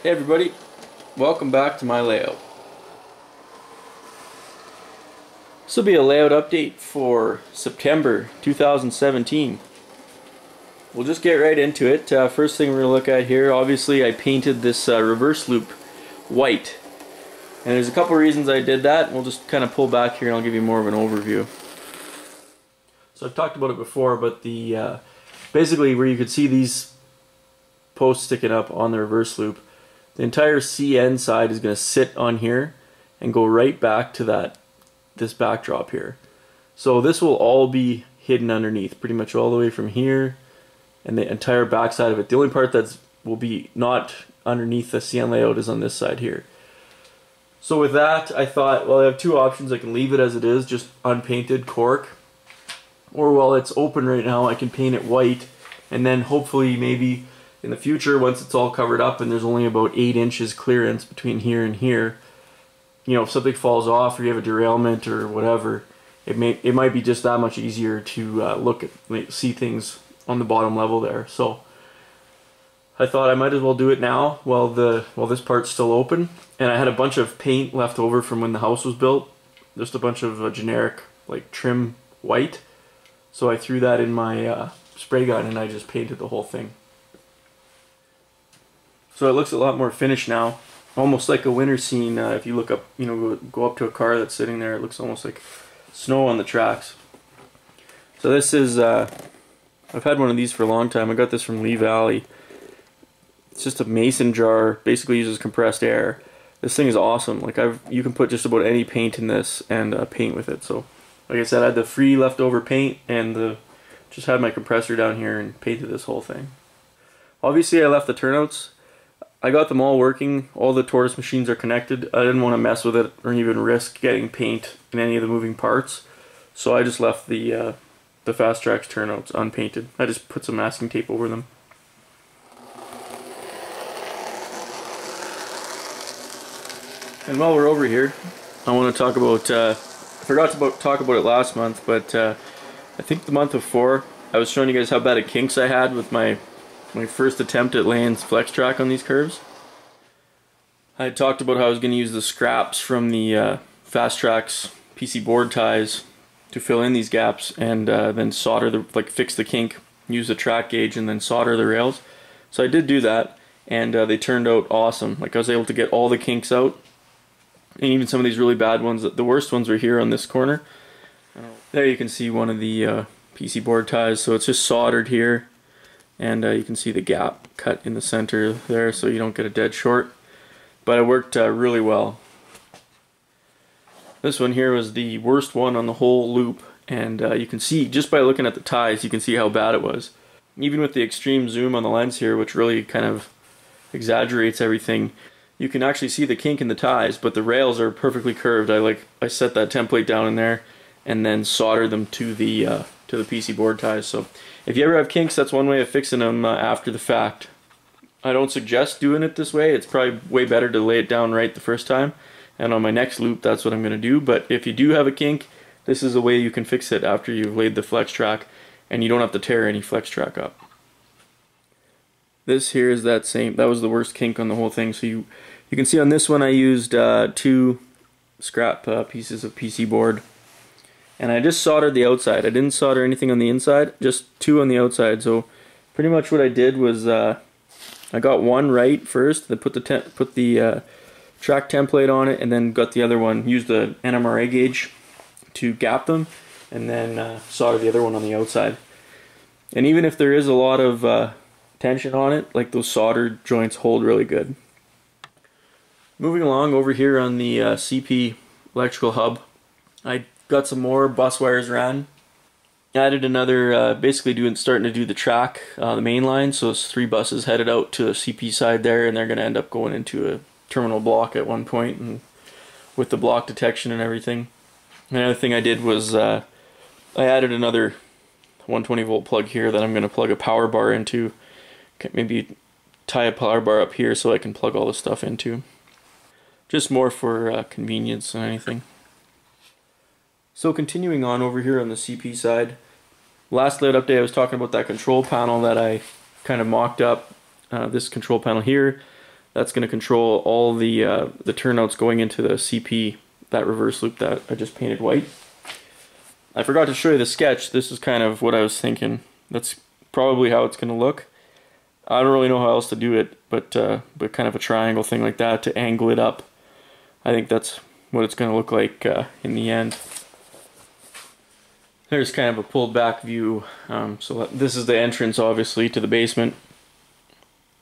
Hey everybody, welcome back to my layout. This will be a layout update for September 2017. We'll just get right into it. First thing we're going to look at here, obviously I painted this reverse loop white. And there's a couple reasons I did that. We'll just kind of pull back here and I'll give you more of an overview. So I've talked about it before, but the basically where you could see these posts sticking up on the reverse loop, the entire CN side is going to sit on here and go right back to this backdrop here. So this will all be hidden underneath, pretty much all the way from here and the entire back side of it. The only part that will be not underneath the CN layout is on this side here. So with that, I thought, well, I have two options. I can leave it as it is, just unpainted cork, or while it's open right now, I can paint it white, and then hopefully maybe in the future, once it's all covered up and there's only about 8 inches clearance between here and here, you know, if something falls off or you have a derailment or whatever, it might be just that much easier to see things on the bottom level there. So I thought I might as well do it now while this part's still open. And I had a bunch of paint left over from when the house was built, just a bunch of generic like trim white. So I threw that in my spray gun and I just painted the whole thing. So it looks a lot more finished now, almost like a winter scene. If you look up, you know, go up to a car that's sitting there, it looks almost like snow on the tracks. So this is, I've had one of these for a long time. I got this from Lee Valley. It's just a mason jar, basically uses compressed air. This thing is awesome. Like you can put just about any paint in this and paint with it. So like I said, I had the free leftover paint and just had my compressor down here and painted this whole thing. Obviously I left the turnouts. I got them all working. All the tortoise machines are connected. I didn't want to mess with it or even risk getting paint in any of the moving parts. So I just left the Flextrack turnouts unpainted. I just put some masking tape over them. And while we're over here, I want to talk about, I forgot to talk about it last month, but I think the month before, I was showing you guys how bad a kinks I had with my first attempt at laying Flextrack on these curves. I had talked about how I was going to use the scraps from the Flextrack's PC board ties to fill in these gaps and then solder fix the kink, use the track gauge and then solder the rails. So I did do that and they turned out awesome. Like I was able to get all the kinks out. And even some of these really bad ones, the worst ones were here on this corner. There you can see one of the PC board ties, so it's just soldered here. And you can see the gap cut in the center there so you don't get a dead short. But it worked really well. This one here was the worst one on the whole loop. And you can see, just by looking at the ties, you can see how bad it was. Even with the extreme zoom on the lens here, which really kind of exaggerates everything, you can actually see the kink in the ties, but the rails are perfectly curved. I set that template down in there and then soldered them to the PC board ties. So if you ever have kinks, that's one way of fixing them after the fact. I don't suggest doing it this way. It's probably way better to lay it down right the first time. And on my next loop, that's what I'm going to do. But if you do have a kink, this is a way you can fix it after you've laid the Flextrack, and you don't have to tear any Flextrack up. This here is that was the worst kink on the whole thing. So you can see on this one I used 2 scrap pieces of PC board. And I just soldered the outside. I didn't solder anything on the inside, just 2 on the outside. So pretty much what I did was I got one right first, then put the track template on it, and then got the other one, used the NMRA gauge to gap them, and then solder the other one on the outside. And even if there is a lot of tension on it, like those soldered joints hold really good. Moving along over here on the CP electrical hub, I got some more bus wires ran. Added another, basically starting to do the track, the main line, so it's 3 buses headed out to the CP side there, and they're going to end up going into a terminal block at one point, and with the block detection and everything. Another thing I did was I added another 120 volt plug here that I'm going to plug a power bar into. Maybe tie a power bar up here so I can plug all this stuff into. Just more for convenience than anything. So continuing on over here on the CP side, last layout update I was talking about that control panel that I kind of mocked up. This control panel here, That's going to control all the turnouts going into the CP, that reverse loop that I just painted white. I forgot to show you the sketch. This is kind of what I was thinking. That's probably how it's going to look. I don't really know how else to do it, but kind of a triangle thing like that to angle it up. I think that's what it's going to look like in the end. There's kind of a pulled back view. So this is the entrance, obviously, to the basement.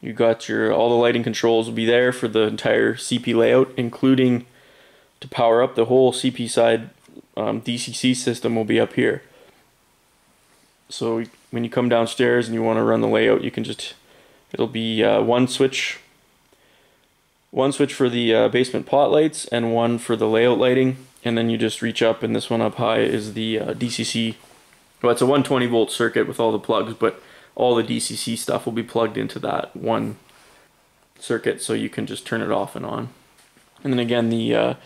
You got all the lighting controls will be there for the entire CP layout, including to power up the whole CP side. DCC system will be up here. So when you come downstairs and you want to run the layout, you can just, it'll be one switch for the basement pot lights and one for the layout lighting, and then you just reach up, and this one up high is the DCC. Well, it's a 120 volt circuit with all the plugs, but all the DCC stuff will be plugged into that one circuit, so you can just turn it off and on. And then again, the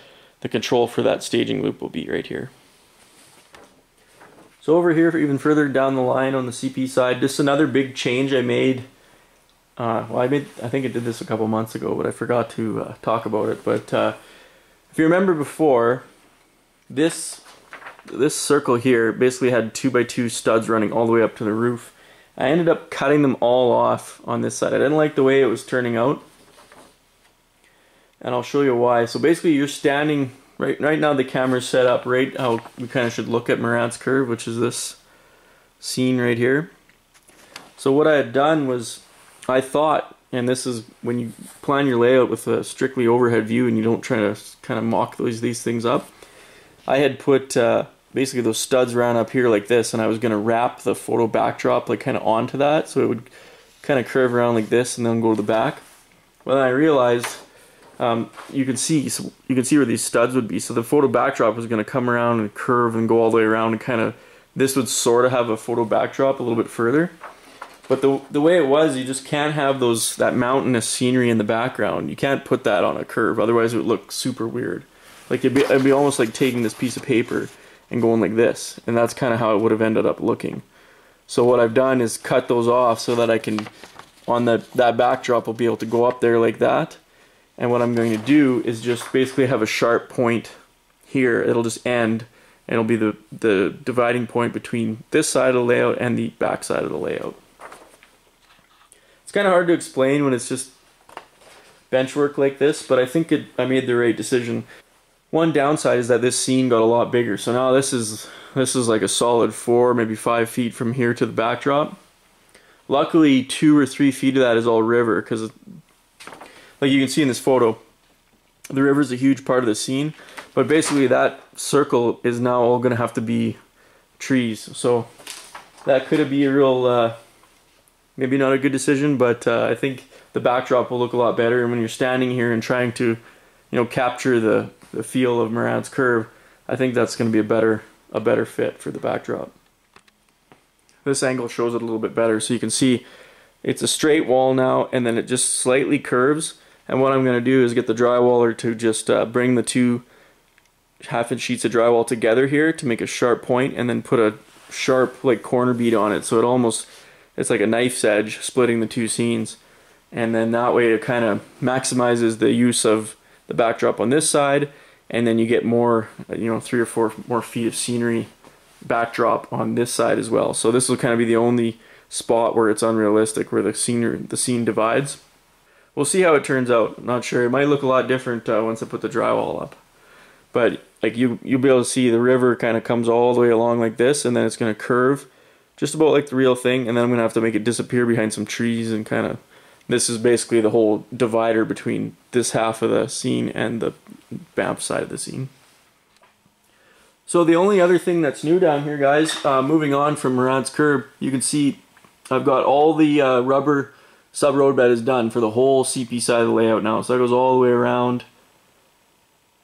control for that staging loop will be right here. So over here, even further down the line on the CP side, this is another big change I made. I think I did this a couple months ago, but I forgot to talk about it. But if you remember before, this circle here basically had 2x2 studs running all the way up to the roof. I ended up cutting them all off on this side. I didn't like the way it was turning out, and I'll show you why. So basically, you're standing right now. The camera's set up right how we kind of should look at Marantz curve, which is this scene right here. So what I had done was, I thought, and this is when you plan your layout with a strictly overhead view and you don't try to kind of mock these things up, I had put basically those studs ran up here like this, and I was going to wrap the photo backdrop like kind of onto that, so it would kind of curve around like this and then go to the back. Well, then I realized you can see where these studs would be, so the photo backdrop was going to come around and curve and go all the way around, and kind of this would sort of have a photo backdrop a little bit further. But the way it was, you just can't have that mountainous scenery in the background. You can't put that on a curve, otherwise it would look super weird. Like it'd be almost like taking this piece of paper and going like this, and that's kind of how it would have ended up looking. So what I've done is cut those off so that I can, on that backdrop, will be able to go up there like that. And what I'm going to do is just basically have a sharp point here. It'll just end, and it'll be the dividing point between this side of the layout and the back side of the layout. It's kind of hard to explain when it's just bench work like this, but I think I made the right decision. One downside is that this scene got a lot bigger. So now this is like a solid 4, maybe 5 feet from here to the backdrop. Luckily, 2 or 3 feet of that is all river, because like you can see in this photo, the river is a huge part of the scene. But basically that circle is now all going to have to be trees. So that could be a real, maybe not a good decision, but I think the backdrop will look a lot better. And when you're standing here and trying to, capture the feel of Marantz curve, I think that's going to be a better fit for the backdrop. This angle shows it a little bit better, so you can see it's a straight wall now, and then it just slightly curves. And what I'm going to do is get the drywaller to just bring the 2 half-inch sheets of drywall together here to make a sharp point, and then put a sharp like corner bead on it, so it's like a knife's edge splitting the 2 scenes. And then that way it kind of maximizes the use of the backdrop on this side, and then you get more, 3 or 4 more feet of scenery backdrop on this side as well. So this will kind of be the only spot where it's unrealistic, where the scene divides. We'll see how it turns out. I'm not sure. It might look a lot different once I put the drywall up. But like you'll be able to see the river kind of comes all the way along like this, and then it's going to curve just about like the real thing, and then I'm going to have to make it disappear behind some trees, and kind of, this is basically the whole divider between this half of the scene and the BAMF side of the scene. So the only other thing that's new down here, guys, moving on from Marantz curve, you can see I've got all the rubber sub roadbed is done for the whole CP side of the layout now. So that goes all the way around,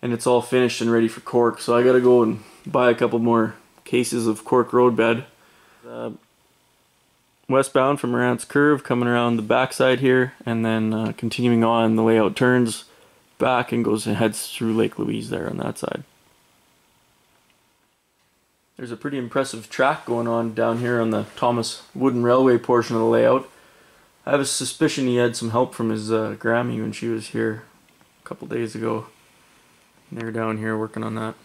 and it's all finished and ready for cork. So I gotta go and buy a couple more cases of Cork Roadbed. Westbound from Marantz curve, coming around the backside here, and then continuing on, the layout turns back and goes and heads through Lake Louise there on that side. There's a pretty impressive track going on down here on the Thomas Wooden Railway portion of the layout. I have a suspicion he had some help from his Grammy when she was here a couple days ago. They're down here working on that.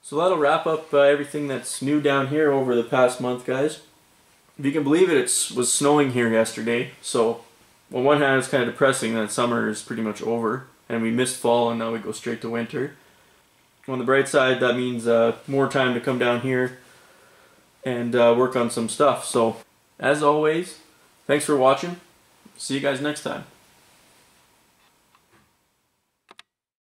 So that'll wrap up everything that's new down here over the past month, guys. If you can believe it, it was snowing here yesterday, so on one hand it's kind of depressing that summer is pretty much over and we missed fall and now we go straight to winter. On the bright side, that means more time to come down here and work on some stuff. So as always, thanks for watching. See you guys next time.